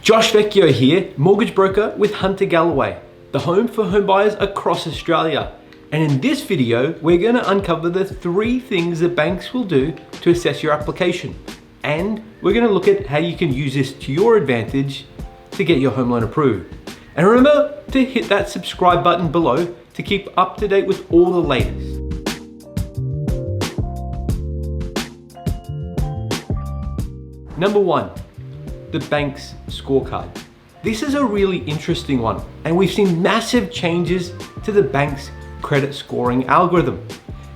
Josh Vecchio here, mortgage broker with Hunter Galloway, the home for home buyers across Australia. And in this video, we're going to uncover the 3 things that banks will do to assess your application. And we're going to look at how you can use this to your advantage to get your home loan approved. And remember to hit that subscribe button below to keep up to date with all the latest. Number 1, the bank's scorecard. This is a really interesting one, and we've seen massive changes to the bank's credit scoring algorithm.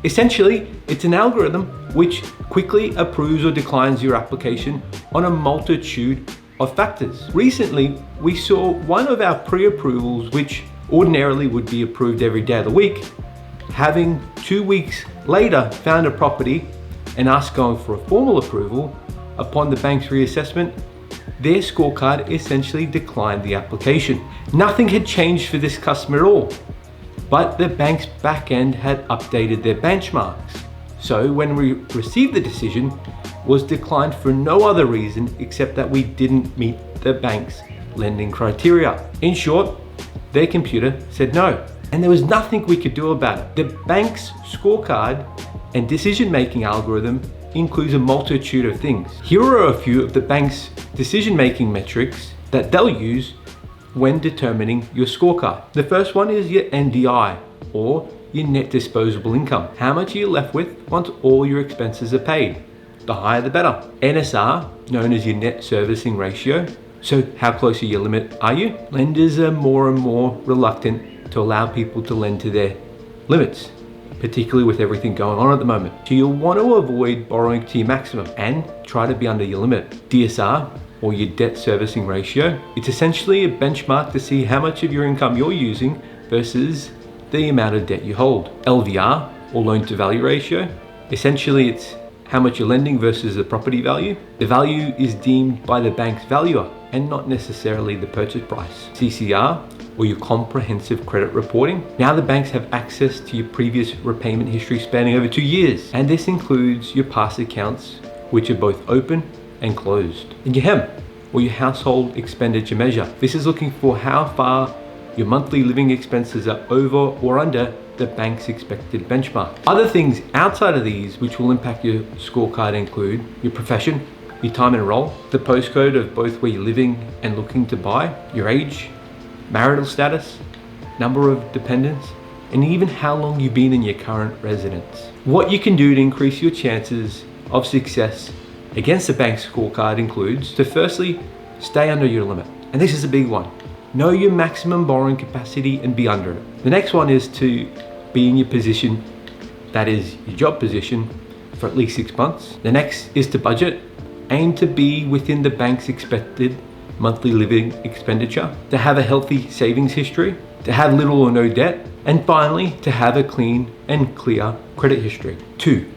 Essentially, it's an algorithm which quickly approves or declines your application on a multitude of factors. Recently, we saw one of our pre-approvals, which ordinarily would be approved every day of the week, having 2 weeks later found a property and us going for a formal approval. Upon the bank's reassessment, their scorecard essentially declined the application. Nothing had changed for this customer at all, but the bank's back end had updated their benchmarks. So when we received the decision, was declined for no other reason except that we didn't meet the bank's lending criteria. In short, their computer said no, and there was nothing we could do about it. The bank's scorecard and decision-making algorithm includes a multitude of things. Here are a few of the bank's decision-making metrics that they'll use when determining your scorecard. The first one is your NDI, or your net disposable income. How much are you left with once all your expenses are paid? The higher the better. NSR, known as your net servicing ratio. So how close to your limit are you? Lenders are more and more reluctant to allow people to lend to their limits, particularly with everything going on at the moment. So you'll want to avoid borrowing to your maximum and try to be under your limit. DSR, or your debt servicing ratio, it's essentially a benchmark to see how much of your income you're using versus the amount of debt you hold. LVR, or loan to value ratio, essentially it's how much you're lending versus the property value. The value is deemed by the bank's valuer and not necessarily the purchase price. CCR, or your comprehensive credit reporting. Now the banks have access to your previous repayment history spanning over 2 years. And this includes your past accounts, which are both open and closed. And your HEM, or your household expenditure measure. This is looking for how far your monthly living expenses are over or under the bank's expected benchmark. Other things outside of these which will impact your scorecard include your profession, your time enroll, the postcode of both where you're living and looking to buy, your age, marital status, number of dependents, and even how long you've been in your current residence. What you can do to increase your chances of success against the bank's scorecard includes to firstly, stay under your limit. And this is a big one. Know your maximum borrowing capacity and be under it. The next one is to be in your position, that is your job position, for at least 6 months. The next is to budget. Aim to be within the bank's expected monthly living expenditure, to have a healthy savings history, to have little or no debt, and finally, to have a clean and clear credit history. 2,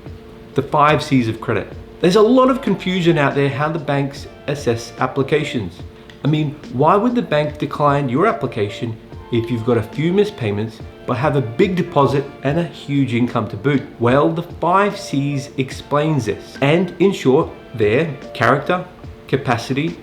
the 5 C's of credit. There's a lot of confusion out there how the banks assess applications. I mean, why would the bank decline your application if you've got a few missed payments but have a big deposit and a huge income to boot? Well, the 5 C's explains this. And in short, they're character, capacity,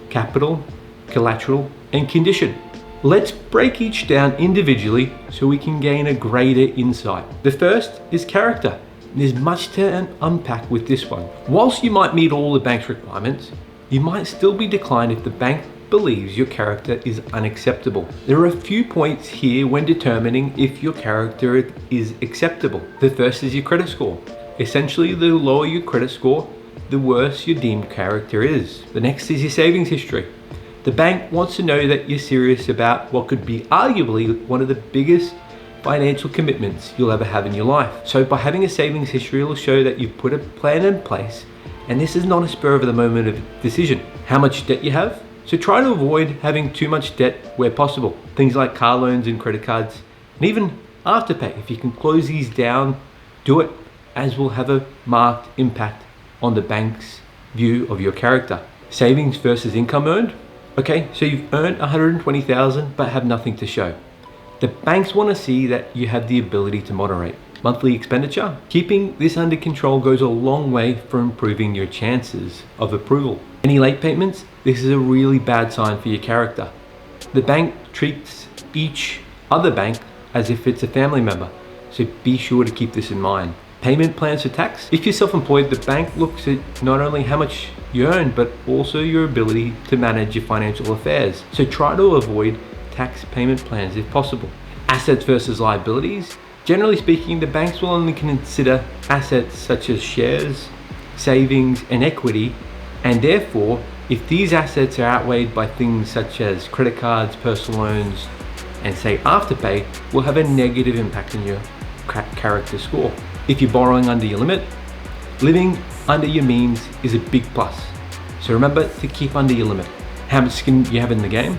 capital, collateral, and condition. Let's break each down individually so we can gain a greater insight. The first is character. There's much to unpack with this one. Whilst you might meet all the bank's requirements, you might still be declined if the bank believes your character is unacceptable. There are a few points here when determining if your character is acceptable. The first is your credit score. Essentially, the lower your credit score, the worse your deemed character is. The next is your savings history. The bank wants to know that you're serious about what could be arguably one of the biggest financial commitments you'll ever have in your life. So by having a savings history, it'll show that you've put a plan in place, and this is not a spur of the moment of decision. How much debt you have? So try to avoid having too much debt where possible. Things like car loans and credit cards, and even Afterpay. If you can close these down, do it, as will have a marked impact on the bank's view of your character. Savings versus income earned. Okay, so you've earned 120,000 but have nothing to show. The banks want to see that you have the ability to moderate. monthly expenditure. Keeping this under control goes a long way for improving your chances of approval. Any late payments? This is a really bad sign for your character. The bank treats each other bank as if it's a family member, so be sure to keep this in mind. Payment plans for tax. If you're self-employed, the bank looks at not only how much you earn, but also your ability to manage your financial affairs. So try to avoid tax payment plans if possible. Assets versus liabilities. Generally speaking, the banks will only consider assets such as shares, savings, and equity, and therefore, if these assets are outweighed by things such as credit cards, personal loans, and say Afterpay, will have a negative impact on your character score. If you're borrowing under your limit, living under your means is a big plus. So remember to keep under your limit. How much skin you have in the game?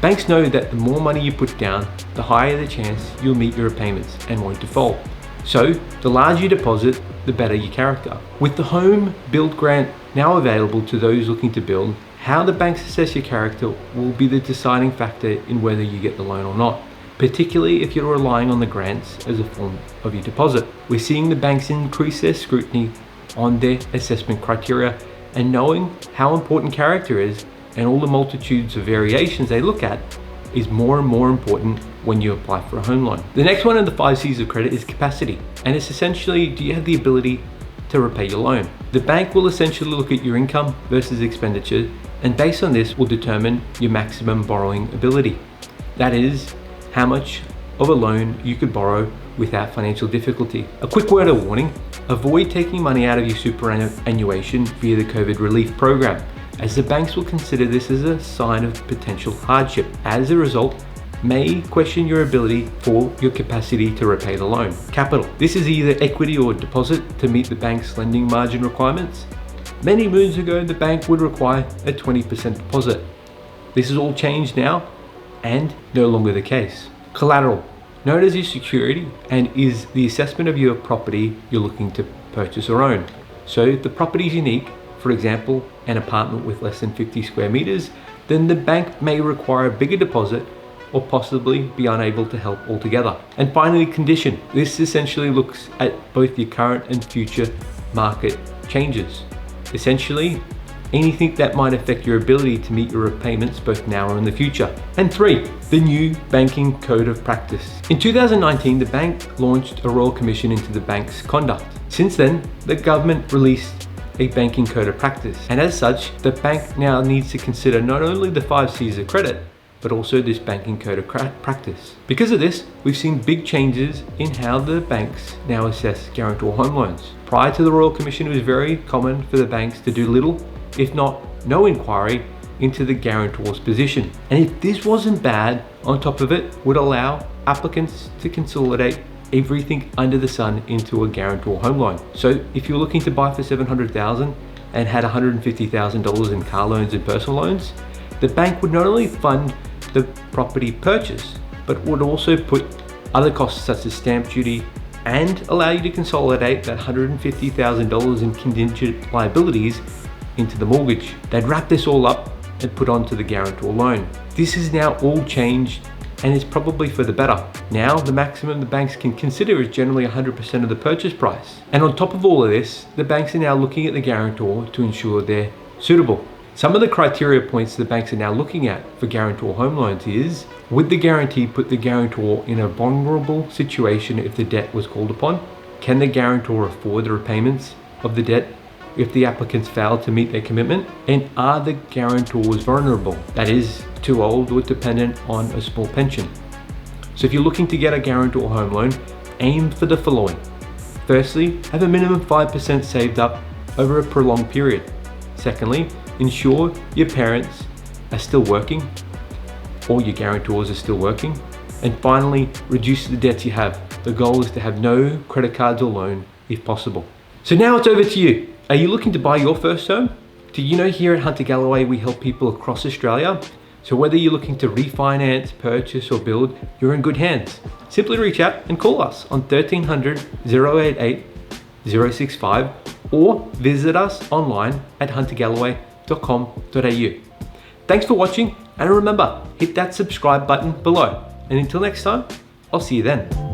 Banks know that the more money you put down, the higher the chance you'll meet your repayments and won't default. So the larger you deposit, the better your character. With the home build grant now available to those looking to build, how the banks assess your character will be the deciding factor in whether you get the loan or not, particularly if you're relying on the grants as a form of your deposit. We're seeing the banks increase their scrutiny on their assessment criteria, and knowing how important character is and all the multitudes of variations they look at is more and more important when you apply for a home loan. The next one in the 5 C's of credit is capacity, and it's essentially, do you have the ability to repay your loan? The bank will essentially look at your income versus expenditure, and based on this will determine your maximum borrowing ability. That is, how much of a loan you could borrow without financial difficulty. A quick word of warning, avoid taking money out of your superannuation via the COVID relief program, as the banks will consider this as a sign of potential hardship. As a result, may question your ability for your capacity to repay the loan. Capital. This is either equity or deposit to meet the bank's lending margin requirements. Many moons ago, the bank would require a 20% deposit. This has all changed now and no longer the case. Collateral. Known as your security and is the assessment of your property you're looking to purchase or own. So if the property is unique, for example, an apartment with less than 50 square meters, then the bank may require a bigger deposit or possibly be unable to help altogether. And finally, condition. This essentially looks at both your current and future market changes. Essentially, anything that might affect your ability to meet your repayments both now or in the future. And 3, the new banking code of practice. In 2019, the bank launched a royal commission into the bank's conduct. Since then, the government released a banking code of practice. And as such, the bank now needs to consider not only the 5 C's of credit, but also this banking code of practice. Because of this, we've seen big changes in how the banks now assess guarantor home loans. Prior to the Royal Commission, it was very common for the banks to do little, if not no inquiry into the guarantor's position. And if this wasn't bad, on top of it would allow applicants to consolidate everything under the sun into a guarantor home loan. So if you're looking to buy for $700,000 and had $150,000 in car loans and personal loans, the bank would not only fund the property purchase, but would also put other costs such as stamp duty and allow you to consolidate that $150,000 in contingent liabilities into the mortgage. They'd wrap this all up and put onto the guarantor loan. This is now all changed and it's probably for the better. Now the maximum the banks can consider is generally 100% of the purchase price. And on top of all of this, the banks are now looking at the guarantor to ensure they're suitable. Some of the criteria points the banks are now looking at for guarantor home loans is, would the guarantee put the guarantor in a vulnerable situation if the debt was called upon? Can the guarantor afford the repayments of the debt if the applicants fail to meet their commitment? And are the guarantors vulnerable? That is, too old or dependent on a small pension. So if you're looking to get a guarantor home loan, aim for the following. Firstly, have a minimum 5% saved up over a prolonged period. Secondly, ensure your parents are still working or your guarantors are still working. And finally, reduce the debts you have. The goal is to have no credit cards or loan if possible. So now it's over to you. Are you looking to buy your first home? Do you know here at Hunter Galloway we help people across Australia? So whether you're looking to refinance, purchase or build, you're in good hands. Simply reach out and call us on 1300 088 065 or visit us online at huntergalloway.com.au. Thanks for watching, and remember, hit that subscribe button below. And until next time, I'll see you then.